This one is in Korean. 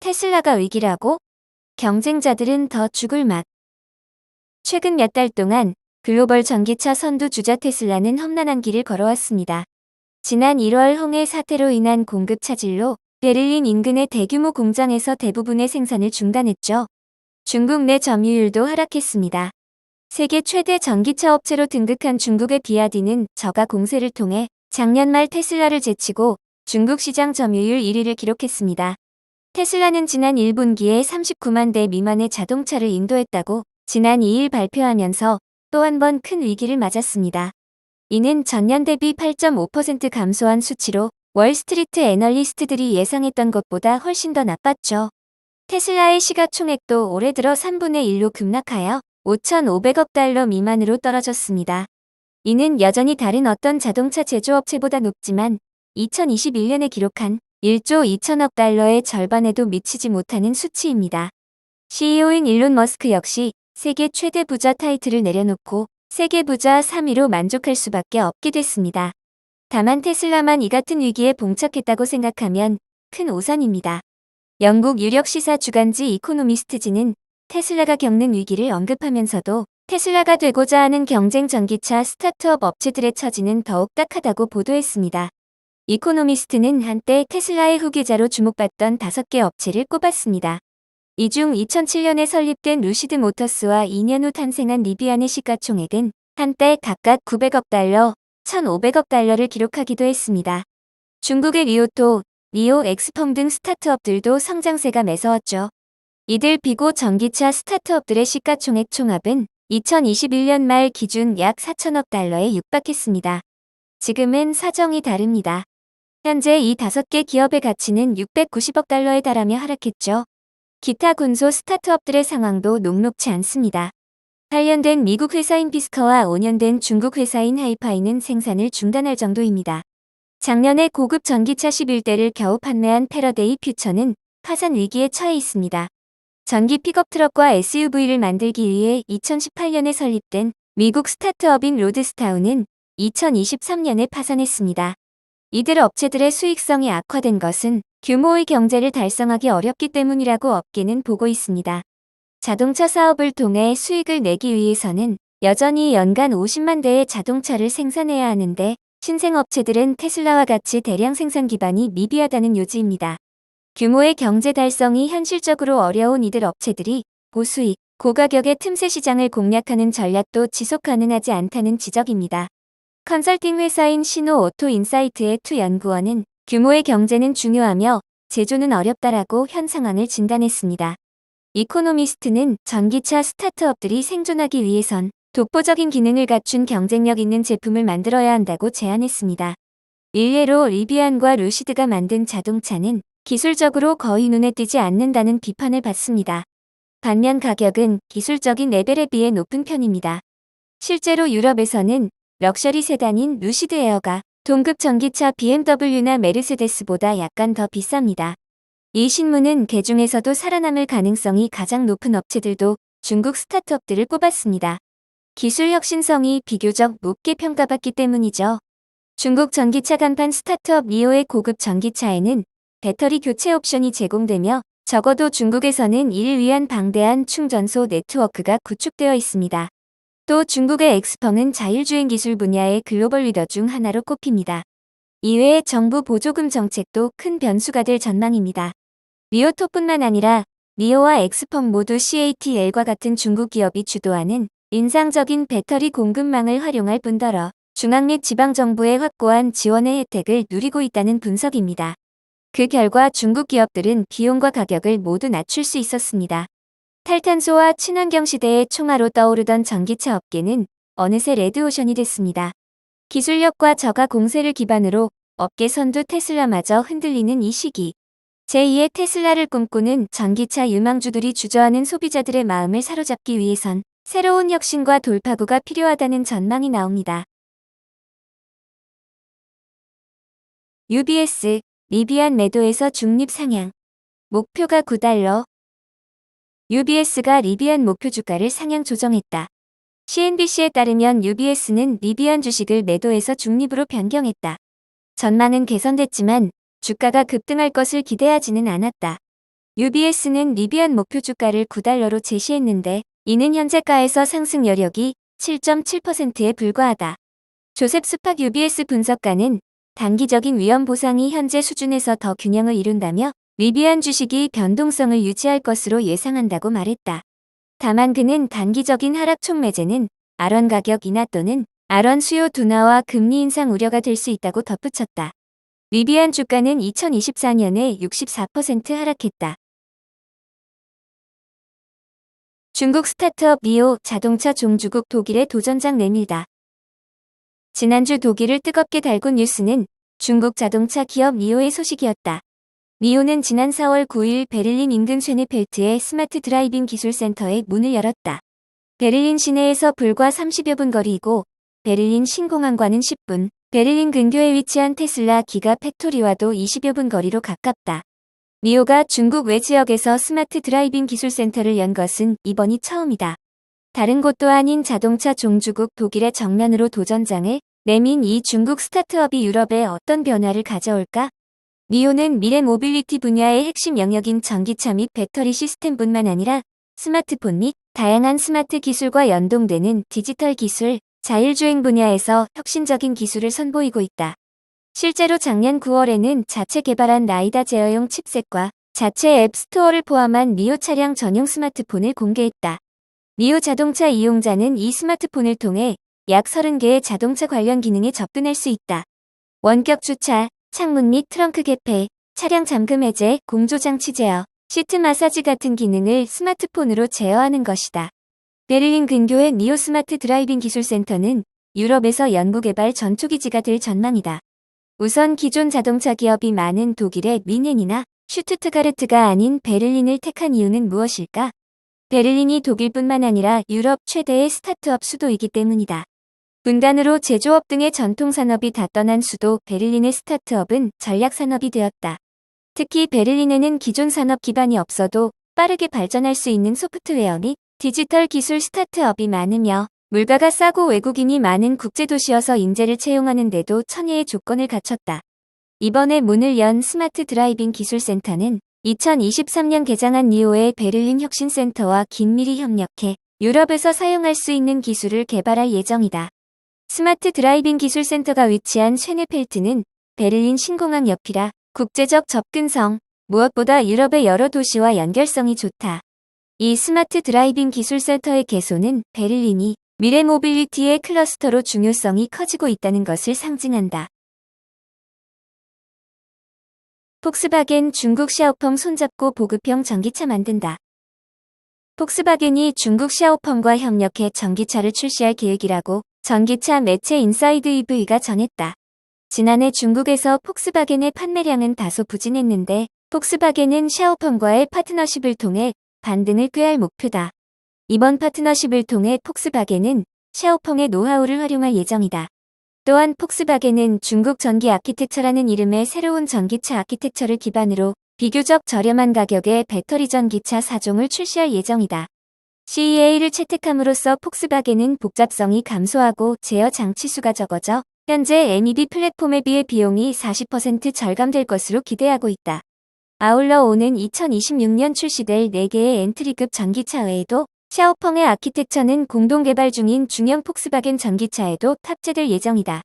테슬라가 위기라고? 경쟁자들은 더 죽을 맛. 최근 몇 달 동안 글로벌 전기차 선두 주자 테슬라는 험난한 길을 걸어왔습니다. 지난 1월 홍해 사태로 인한 공급 차질로 베를린 인근의 대규모 공장에서 대부분의 생산을 중단했죠. 중국 내 점유율도 하락했습니다. 세계 최대 전기차 업체로 등극한 중국의 비아디는 저가 공세를 통해 작년 말 테슬라를 제치고 중국 시장 점유율 1위를 기록했습니다. 테슬라는 지난 1분기에 39만 대 미만의 자동차를 인도했다고 지난 2일 발표하면서 또 한 번 큰 위기를 맞았습니다. 이는 전년 대비 8.5% 감소한 수치로 월스트리트 애널리스트들이 예상했던 것보다 훨씬 더 나빴죠. 테슬라의 시가총액도 올해 들어 3분의 1로 급락하여 5,500억 달러 미만으로 떨어졌습니다. 이는 여전히 다른 어떤 자동차 제조업체보다 높지만 2021년에 기록한 1조 2천억 달러의 절반에도 미치지 못하는 수치입니다. CEO인 일론 머스크 역시 세계 최대 부자 타이틀을 내려놓고 세계 부자 3위로 만족할 수밖에 없게 됐습니다. 다만 테슬라만 이 같은 위기에 봉착했다고 생각하면 큰 오산입니다. 영국 유력 시사 주간지 이코노미스트지는 테슬라가 겪는 위기를 언급하면서도 테슬라가 되고자 하는 경쟁 전기차 스타트업 업체들의 처지는 더욱 딱하다고 보도했습니다. 이코노미스트는 한때 테슬라의 후계자로 주목받던 5개 업체를 꼽았습니다. 이 중 2007년에 설립된 루시드 모터스와 2년 후 탄생한 리비안의 시가총액은 한때 각각 900억 달러, 1,500억 달러를 기록하기도 했습니다. 중국의 리오토, 리오 엑스펑 등 스타트업들도 성장세가 매서웠죠. 이들 비고 전기차 스타트업들의 시가총액 총합은 2021년 말 기준 약 4천억 달러에 육박했습니다. 지금은 사정이 다릅니다. 현재 이 5개 기업의 가치는 690억 달러에 달하며 하락했죠. 기타 군소 스타트업들의 상황도 녹록치 않습니다. 8년 된 미국 회사인 피스커와 5년 된 중국 회사인 하이파이는 생산을 중단할 정도입니다. 작년에 고급 전기차 11대를 겨우 판매한 패러데이 퓨처는 파산 위기에 처해 있습니다. 전기 픽업 트럭과 SUV를 만들기 위해 2018년에 설립된 미국 스타트업인 로드스타운은 2023년에 파산했습니다. 이들 업체들의 수익성이 악화된 것은 규모의 경제를 달성하기 어렵기 때문이라고 업계는 보고 있습니다. 자동차 사업을 통해 수익을 내기 위해서는 여전히 연간 50만 대의 자동차를 생산해야 하는데 신생업체들은 테슬라와 같이 대량 생산 기반이 미비하다는 요지입니다. 규모의 경제 달성이 현실적으로 어려운 이들 업체들이 고수익, 고가격의 틈새 시장을 공략하는 전략도 지속 가능하지 않다는 지적입니다. 컨설팅 회사인 시노 오토 인사이트의 투 연구원은 규모의 경제는 중요하며 제조는 어렵다라고 현 상황을 진단했습니다. 이코노미스트는 전기차 스타트업들이 생존하기 위해선 독보적인 기능을 갖춘 경쟁력 있는 제품을 만들어야 한다고 제안했습니다. 일례로 리비안과 루시드가 만든 자동차는 기술적으로 거의 눈에 띄지 않는다는 비판을 받습니다. 반면 가격은 기술적인 레벨에 비해 높은 편입니다. 실제로 유럽에서는 럭셔리 세단인 루시드 에어가 동급 전기차 BMW나 메르세데스보다 약간 더 비쌉니다. 이 신문은 개중에서도 살아남을 가능성이 가장 높은 업체들도 중국 스타트업들을 꼽았습니다. 기술 혁신성이 비교적 높게 평가받기 때문이죠. 중국 전기차 간판 스타트업 리오의 고급 전기차에는 배터리 교체 옵션이 제공되며 적어도 중국에서는 이를 위한 방대한 충전소 네트워크가 구축되어 있습니다. 또 중국의 엑스펑은 자율주행 기술 분야의 글로벌 리더 중 하나로 꼽힙니다. 이외에 정부 보조금 정책도 큰 변수가 될 전망입니다. 리오토뿐만 아니라 리오와 엑스펑 모두 CATL과 같은 중국 기업이 주도하는 인상적인 배터리 공급망을 활용할 뿐더러 중앙 및 지방정부의 확고한 지원의 혜택을 누리고 있다는 분석입니다. 그 결과 중국 기업들은 비용과 가격을 모두 낮출 수 있었습니다. 탈탄소와 친환경 시대의 총화로 떠오르던 전기차 업계는 어느새 레드오션이 됐습니다. 기술력과 저가 공세를 기반으로 업계 선두 테슬라마저 흔들리는 이 시기. 제2의 테슬라를 꿈꾸는 전기차 유망주들이 주저하는 소비자들의 마음을 사로잡기 위해선 새로운 혁신과 돌파구가 필요하다는 전망이 나옵니다. UBS, 리비안 매도에서 중립 상향. 목표가 9달러. UBS가 리비안 목표 주가를 상향 조정했다. CNBC에 따르면 UBS는 리비안 주식을 매도해서 중립으로 변경했다. 전망은 개선됐지만 주가가 급등할 것을 기대하지는 않았다. UBS는 리비안 목표 주가를 9달러로 제시했는데 이는 현재가에서 상승 여력이 7.7%에 불과하다. 조셉 스팍 UBS 분석가는 단기적인 위험 보상이 현재 수준에서 더 균형을 이룬다며 리비안 주식이 변동성을 유지할 것으로 예상한다고 말했다. 다만 그는 단기적인 하락 촉매제는 알원 가격 인하 또는 알원 수요 둔화와 금리 인상 우려가 될 수 있다고 덧붙였다. 리비안 주가는 2024년에 64% 하락했다. 중국 스타트업 니오 자동차 종주국 독일에 도전장 내밀다. 지난주 독일을 뜨겁게 달군 뉴스는 중국 자동차 기업 니오의 소식이었다. 니오는 지난 4월 9일 베를린 인근 쉐네펠트의 스마트 드라이빙 기술센터에 문을 열었다. 베를린 시내에서 불과 30여 분 거리이고 베를린 신공항과는 10분, 베를린 근교에 위치한 테슬라 기가 팩토리와도 20여 분 거리로 가깝다. 니오가 중국 외 지역에서 스마트 드라이빙 기술센터를 연 것은 이번이 처음이다. 다른 곳도 아닌 자동차 종주국 독일의 정면으로 도전장을 내민 이 중국 스타트업이 유럽에 어떤 변화를 가져올까? 니오는 미래 모빌리티 분야의 핵심 영역인 전기차 및 배터리 시스템뿐만 아니라 스마트폰 및 다양한 스마트 기술과 연동되는 디지털 기술, 자율주행 분야에서 혁신적인 기술을 선보이고 있다. 실제로 작년 9월에는 자체 개발한 라이다 제어용 칩셋과 자체 앱 스토어를 포함한 니오 차량 전용 스마트폰을 공개했다. 니오 자동차 이용자는 이 스마트폰을 통해 약 30개의 자동차 관련 기능에 접근할 수 있다. 원격 주차, 창문 및 트렁크 개폐, 차량 잠금 해제, 공조장치 제어, 시트 마사지 같은 기능을 스마트폰으로 제어하는 것이다. 베를린 근교의 니오 스마트 드라이빙 기술센터는 유럽에서 연구개발 전초기지가 될 전망이다. 우선 기존 자동차 기업이 많은 독일의 민헨이나 슈투트가르트가 아닌 베를린을 택한 이유는 무엇일까? 베를린이 독일뿐만 아니라 유럽 최대의 스타트업 수도이기 때문이다. 분단으로 제조업 등의 전통산업이 다 떠난 수도 베를린의 스타트업은 전략산업이 되었다. 특히 베를린에는 기존 산업 기반이 없어도 빠르게 발전할 수 있는 소프트웨어 및 디지털 기술 스타트업이 많으며 물가가 싸고 외국인이 많은 국제도시여서 인재를 채용하는 데도 천혜의 조건을 갖췄다. 이번에 문을 연 스마트 드라이빙 기술센터는 2023년 개장한 니오의 베를린 혁신센터와 긴밀히 협력해 유럽에서 사용할 수 있는 기술을 개발할 예정이다. 스마트 드라이빙 기술센터가 위치한 쉐네펠트는 베를린 신공항 옆이라 국제적 접근성, 무엇보다 유럽의 여러 도시와 연결성이 좋다. 이 스마트 드라이빙 기술센터의 개소는 베를린이 미래 모빌리티의 클러스터로 중요성이 커지고 있다는 것을 상징한다. 폭스바겐 중국 샤오펑 손잡고 보급형 전기차 만든다. 폭스바겐이 중국 샤오펑과 협력해 전기차를 출시할 계획이라고 전기차 매체 인사이드 EV가 전했다. 지난해 중국에서 폭스바겐의 판매량은 다소 부진했는데 폭스바겐은 샤오펑과의 파트너십을 통해 반등을 꾀할 목표다. 이번 파트너십을 통해 폭스바겐은 샤오펑의 노하우를 활용할 예정이다. 또한 폭스바겐은 중국 전기 아키텍처라는 이름의 새로운 전기차 아키텍처를 기반으로 비교적 저렴한 가격의 배터리 전기차 4종을 출시할 예정이다. CEA를 채택함으로써 폭스바겐은 복잡성이 감소하고 제어 장치 수가 적어져 현재 MEB 플랫폼에 비해 비용이 40% 절감될 것으로 기대하고 있다. 아울러 오는 2026년 출시될 4개의 엔트리급 전기차 외에도 샤오펑의 아키텍처는 공동 개발 중인 중형 폭스바겐 전기차에도 탑재될 예정이다.